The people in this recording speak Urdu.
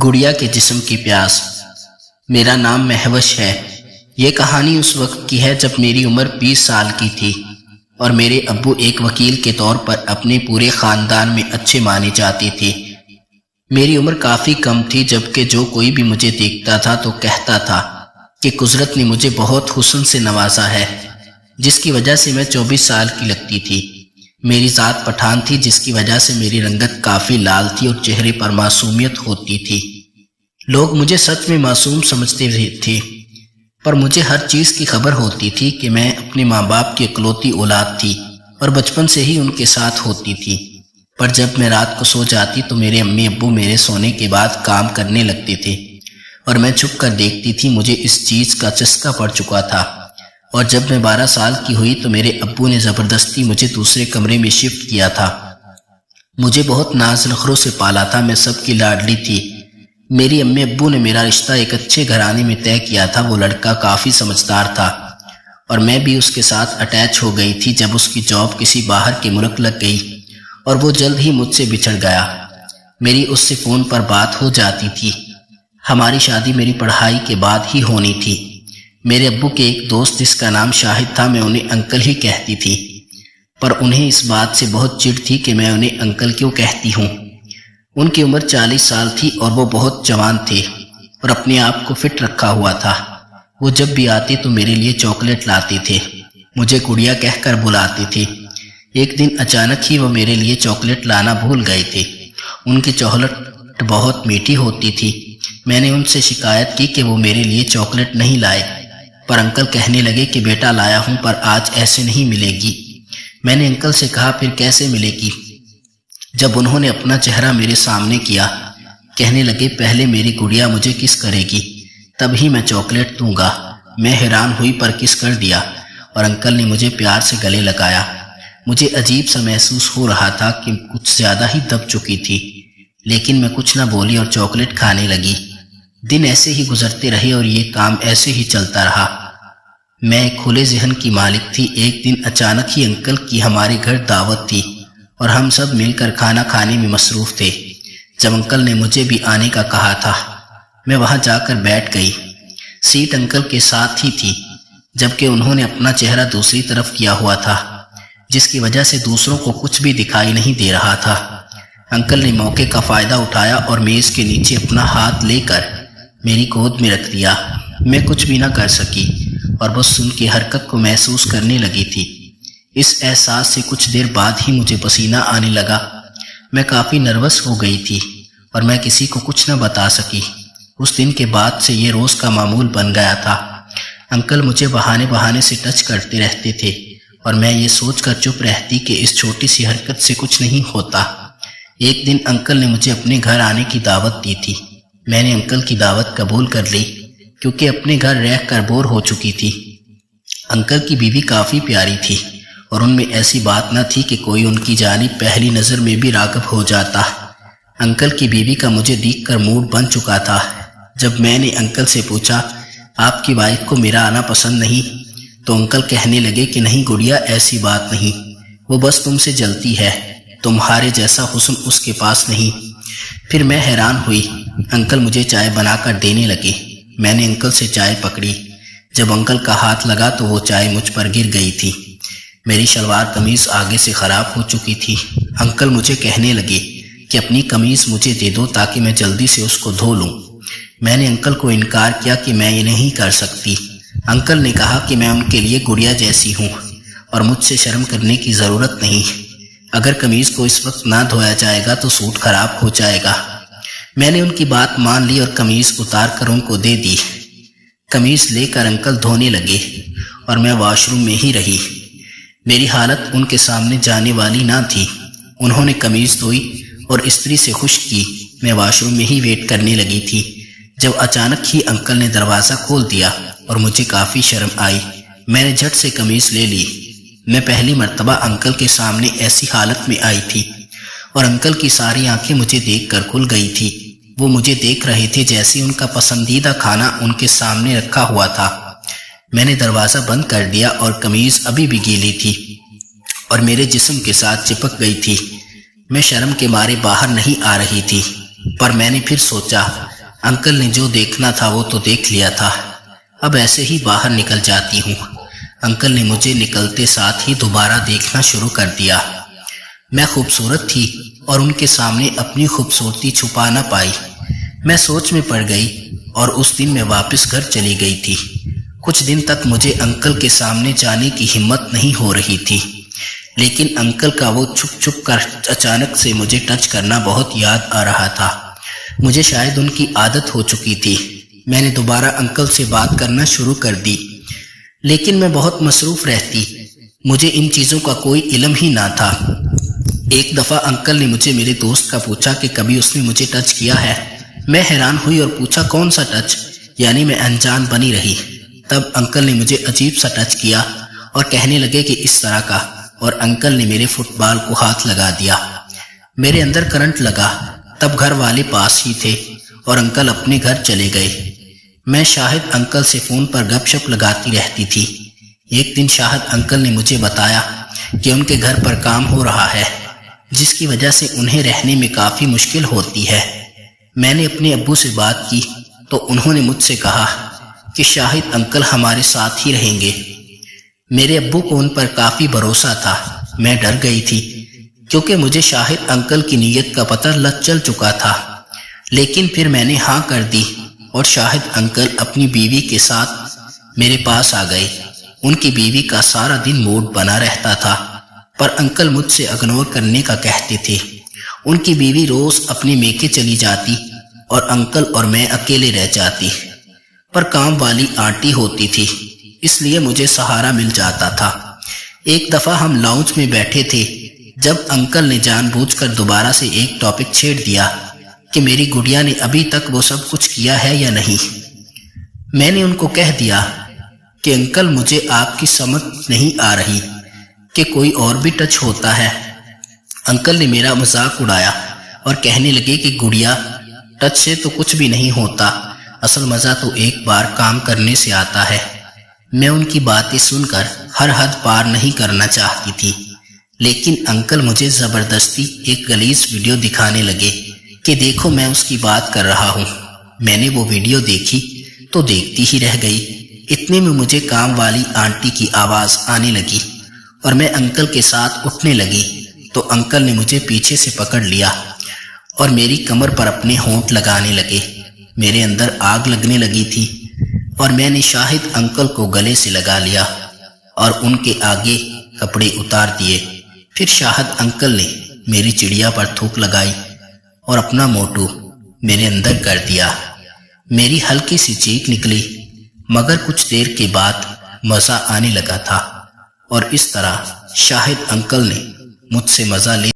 گڑیا کے جسم کی پیاس۔ میرا نام مہوش ہے۔ یہ کہانی اس وقت کی ہے جب میری عمر 20 سال کی تھی اور میرے ابو ایک وکیل کے طور پر اپنے پورے خاندان میں اچھے مانے جاتے تھے۔ میری عمر کافی کم تھی، جبکہ جو کوئی بھی مجھے دیکھتا تھا تو کہتا تھا کہ قدرت نے مجھے بہت حسن سے نوازا ہے، جس کی وجہ سے میں 24 سال کی لگتی تھی۔ میری ذات پٹھان تھی، جس کی وجہ سے میری رنگت کافی لال تھی اور چہرے پر معصومیت ہوتی تھی۔ لوگ مجھے سچ میں معصوم سمجھتے تھے، پر مجھے ہر چیز کی خبر ہوتی تھی کہ میں اپنے ماں باپ کی اکلوتی اولاد تھی اور بچپن سے ہی ان کے ساتھ ہوتی تھی۔ پر جب میں رات کو سو جاتی تو میرے امی ابو میرے سونے کے بعد کام کرنے لگتے تھے اور میں چھپ کر دیکھتی تھی۔ مجھے اس چیز کا چسکا پڑ چکا تھا، اور جب میں 12 سال کی ہوئی تو میرے ابو نے زبردستی مجھے دوسرے کمرے میں شفٹ کیا تھا۔ مجھے بہت ناز نخروں سے پالا تھا، میں سب کی لاڈلی تھی۔ میری امی ابو نے میرا رشتہ ایک اچھے گھرانے میں طے کیا تھا۔ وہ لڑکا کافی سمجھدار تھا اور میں بھی اس کے ساتھ اٹیچ ہو گئی تھی۔ جب اس کی جاب کسی باہر کے ملک لگ گئی اور وہ جلد ہی مجھ سے بچھڑ گیا، میری اس سے فون پر بات ہو جاتی تھی۔ ہماری شادی میری پڑھائی کے بعد ہی ہونی تھی۔ میرے ابو کے ایک دوست جس کا نام شاہد تھا، میں انہیں انکل ہی کہتی تھی، پر انہیں اس بات سے بہت چڑ تھی کہ میں انہیں انکل کیوں کہتی ہوں۔ ان کی عمر 40 سال تھی اور وہ بہت جوان تھے اور اپنے آپ کو فٹ رکھا ہوا تھا۔ وہ جب بھی آتے تو میرے لیے چاکلیٹ لاتے تھے، مجھے گڑیا کہہ کر بلاتے تھے۔ ایک دن اچانک ہی وہ میرے لیے چاکلیٹ لانا بھول گئے تھے۔ ان کی چاکلیٹ بہت میٹھی ہوتی تھی۔ میں نے ان سے شکایت کی کہ وہ میرے لیے چاکلیٹ نہیں لائے، پر انکل کہنے لگے کہ بیٹا لایا ہوں، پر آج ایسے نہیں ملے گی۔ میں نے انکل سے کہا پھر کیسے ملے گی؟ جب انہوں نے اپنا چہرہ میرے سامنے کیا، کہنے لگے پہلے میری گڑیا مجھے کس کرے گی، تب ہی میں چاکلیٹ دوں گا۔ میں حیران ہوئی پر کس کر دیا اور انکل نے مجھے پیار سے گلے لگایا۔ مجھے عجیب سا محسوس ہو رہا تھا کہ کچھ زیادہ ہی دب چکی تھی، لیکن میں کچھ نہ بولی اور چاکلیٹ کھانے لگی۔ دن ایسے ہی گزرتے رہے اور یہ کام ایسے ہی چلتا رہا۔ میں ایک کھلے ذہن کی مالک تھی۔ ایک دن اچانک ہی انکل کی ہمارے گھر دعوت تھی اور ہم سب مل کر کھانا کھانے میں مصروف تھے۔ جب انکل نے مجھے بھی آنے کا کہا تھا، میں وہاں جا کر بیٹھ گئی۔ سیٹ انکل کے ساتھ ہی تھی، جبکہ انہوں نے اپنا چہرہ دوسری طرف کیا ہوا تھا، جس کی وجہ سے دوسروں کو کچھ بھی دکھائی نہیں دے رہا تھا۔ انکل نے موقع کا فائدہ اٹھایا اور میز کے نیچے اپنا ہاتھ لے کر میری گود میں رکھ دیا۔ میں کچھ بھی نہ کر سکی اور بس ان کی حرکت کو محسوس کرنے لگی تھی۔ اس احساس سے کچھ دیر بعد ہی مجھے پسینہ آنے لگا۔ میں کافی نروس ہو گئی تھی اور میں کسی کو کچھ نہ بتا سکی۔ اس دن کے بعد سے یہ روز کا معمول بن گیا تھا۔ انکل مجھے بہانے بہانے سے ٹچ کرتے رہتے تھے اور میں یہ سوچ کر چپ رہتی کہ اس چھوٹی سی حرکت سے کچھ نہیں ہوتا۔ ایک دن انکل نے مجھے اپنے گھر آنے کی دعوت دی تھی۔ میں نے انکل کی دعوت قبول کر لی، کیونکہ اپنے گھر رہ کر بور ہو چکی تھی۔ انکل کی بیوی کافی پیاری تھی اور ان میں ایسی بات نہ تھی کہ کوئی ان کی جانب پہلی نظر میں بھی راغب ہو جاتا۔ انکل کی بیوی کا مجھے دیکھ کر موڈ بن چکا تھا۔ جب میں نے انکل سے پوچھا آپ کی وائف کو میرا آنا پسند نہیں، تو انکل کہنے لگے کہ نہیں گڑیا، ایسی بات نہیں، وہ بس تم سے جلتی ہے، تمہارے جیسا حسن اس کے پاس نہیں۔ پھر میں حیران ہوئی۔ انکل مجھے چائے بنا کر دینے لگے۔ میں نے انکل سے چائے پکڑی۔ جب انکل کا ہاتھ لگا تو وہ چائے مجھ پر گر گئی تھی۔ میری شلوار قمیض آگے سے خراب ہو چکی تھی۔ انکل مجھے کہنے لگے کہ اپنی قمیض مجھے دے دو تاکہ میں جلدی سے اس کو دھو لوں۔ میں نے انکل کو انکار کیا کہ میں یہ نہیں کر سکتی۔ انکل نے کہا کہ میں ان کے لیے گڑیا جیسی ہوں اور مجھ سے شرم کرنے کی ضرورت نہیں۔ اگر قمیض کو اس وقت نہ دھویا جائے گا تو سوٹ خراب ہو جائے گا۔ میں نے ان کی بات مان لی اور قمیض اتار کر ان کو دے دی۔ قمیض لے کر انکل دھونے لگے اور میں واش روم میں ہی رہی۔ میری حالت ان کے سامنے جانے والی نہ تھی۔ انہوں نے قمیض دھوئی اور استری سے خشک کی۔ میں واش روم میں ہی ویٹ کرنے لگی تھی جب اچانک ہی انکل نے دروازہ کھول دیا اور مجھے کافی شرم آئی۔ میں نے جھٹ سے قمیض لے لی۔ میں پہلی مرتبہ انکل کے سامنے ایسی حالت میں آئی تھی اور انکل کی ساری آنکھیں مجھے دیکھ کر کھل گئی تھی۔ وہ مجھے دیکھ رہے تھے جیسے ان کا پسندیدہ کھانا ان کے سامنے رکھا ہوا تھا۔ میں نے دروازہ بند کر دیا اور قمیض ابھی بھی گیلی تھی اور میرے جسم کے ساتھ چپک گئی تھی۔ میں شرم کے مارے باہر نہیں آ رہی تھی۔ پر میں نے پھر سوچا انکل نے جو دیکھنا تھا وہ تو دیکھ لیا تھا، اب ایسے ہی باہر نکل جاتی ہوں۔ انکل نے مجھے نکلتے ساتھ ہی دوبارہ دیکھنا شروع کر دیا۔ میں خوبصورت تھی اور ان کے سامنے اپنی خوبصورتی چھپا نہ پائی۔ میں سوچ میں پڑ گئی اور اس دن میں واپس گھر چلی گئی تھی۔ کچھ دن تک مجھے انکل کے سامنے جانے کی ہمت نہیں ہو رہی تھی، لیکن انکل کا وہ چھپ چھپ کر اچانک سے مجھے ٹچ کرنا بہت یاد آ رہا تھا۔ مجھے شاید ان کی عادت ہو چکی تھی۔ میں نے دوبارہ انکل سے بات کرنا شروع کر دی، لیکن میں بہت مصروف رہتی، مجھے ان چیزوں کا کوئی علم ہی نہ تھا۔ ایک دفعہ انکل نے مجھے میرے دوست کا پوچھا کہ کبھی اس نے مجھے ٹچ کیا ہے۔ میں حیران ہوئی اور پوچھا کون سا ٹچ، یعنی میں انجان بنی رہی۔ تب انکل نے مجھے عجیب سا ٹچ کیا اور کہنے لگے کہ اس طرح کا، اور انکل نے میرے فٹ بال کو ہاتھ لگا دیا۔ میرے اندر کرنٹ لگا۔ تب گھر والے پاس ہی تھے اور انکل اپنے گھر چلے گئے۔ میں شاہد انکل سے فون پر گپ شپ لگاتی رہتی تھی۔ ایک دن شاہد انکل نے مجھے بتایا کہ ان کے گھر پر کام ہو رہا ہے، جس کی وجہ سے انہیں رہنے میں کافی مشکل ہوتی ہے۔ میں نے اپنے ابو سے بات کی تو انہوں نے مجھ سے کہا کہ شاہد انکل ہمارے ساتھ ہی رہیں گے۔ میرے ابو کو ان پر کافی بھروسہ تھا۔ میں ڈر گئی تھی کیونکہ مجھے شاہد انکل کی نیت کا پتہ چل چکا تھا، لیکن پھر میں نے ہاں کر دی اور شاہد انکل اپنی بیوی کے ساتھ میرے پاس آ گئے۔ ان کی بیوی کا سارا دن موڈ بنا رہتا تھا، پر انکل مجھ سے اگنور کرنے کا کہتے تھے۔ ان کی بیوی روز اپنے میکے چلی جاتی اور انکل اور میں اکیلے رہ جاتی، پر کام والی آنٹی ہوتی تھی، اس لیے مجھے سہارا مل جاتا تھا۔ ایک دفعہ ہم لاؤنج میں بیٹھے تھے جب انکل نے جان بوجھ کر دوبارہ سے ایک ٹاپک چھیڑ دیا کہ میری گڑیا نے ابھی تک وہ سب کچھ کیا ہے یا نہیں۔ میں نے ان کو کہہ دیا کہ انکل مجھے آپ کی سمجھ نہیں آ رہی کہ کوئی اور بھی ٹچ ہوتا ہے۔ انکل نے میرا مذاق اڑایا اور کہنے لگے کہ گڑیا ٹچ سے تو کچھ بھی نہیں ہوتا، اصل مزہ تو ایک بار کام کرنے سے آتا ہے۔ میں ان کی باتیں سن کر ہر حد پار نہیں کرنا چاہتی تھی، لیکن انکل مجھے زبردستی ایک غلیظ ویڈیو دکھانے لگے کہ دیکھو میں اس کی بات کر رہا ہوں۔ میں نے وہ ویڈیو دیکھی تو دیکھتی ہی رہ گئی۔ اتنے میں مجھے کام والی آنٹی کی آواز آنے لگی اور میں انکل کے ساتھ اٹھنے لگی تو انکل نے مجھے پیچھے سے پکڑ لیا اور میری کمر پر اپنے ہونٹ لگانے لگے۔ میرے اندر آگ لگنے لگی تھی اور میں نے شاہد انکل کو گلے سے لگا لیا اور ان کے آگے کپڑے اتار دیے۔ پھر شاہد انکل نے میری چڑیا پر تھوک لگائی اور اپنا موٹو میرے اندر کر دیا۔ میری ہلکی سی چیخ نکلی، مگر کچھ دیر کے بعد مزہ آنے لگا تھا اور اس طرح شاہد انکل نے مجھ سے مزہ لے